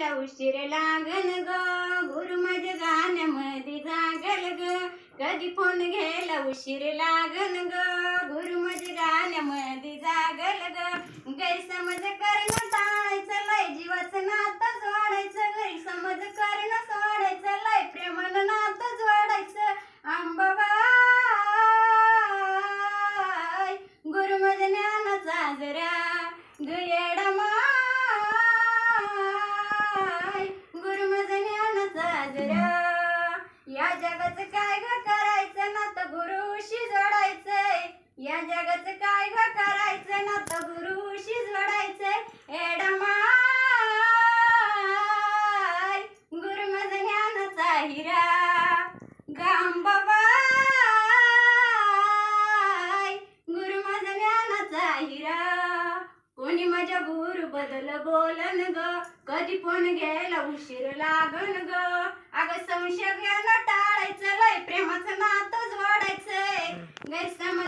घ्यायला उशीर लागन ग, गुरु माझ्या गाण्यामध्ये जागल ग. कधी फोन घ्यायला उशीर लागन ग, गुरु माझ्या गाण्यामध्ये जागल ग. गैरसमज करणं टाळायचं, लय जीवाचं नातं जोडायचं. गैरसमज करणं सोडायचं, लय प्रेमानं नातं जोडायचं. अंबाबाई गुरु माझ्या ज्ञानाचा जरा गयडा माय, गुरु माझ्या ज्ञानाचा जरा. या जगाचं काय ग करायचं नातं गुरुशी जोडायचंय. या जगाचं काय ग करायचं नातं गुरुशी जोडायचंय. एडा माय गुरु माझ्या ज्ञानाचा हिरा गांबाबाई, गुरु माझ्या ज्ञानाचा हिरा. कोणी माझ्या गुरु बदल बोलन ग, कधी फोन घ्यायला उशीर लागन ग. अगं संशय घ्यायला टाळायचं, लय प्रेमाचं नातं जोडायचंय. गैरसमज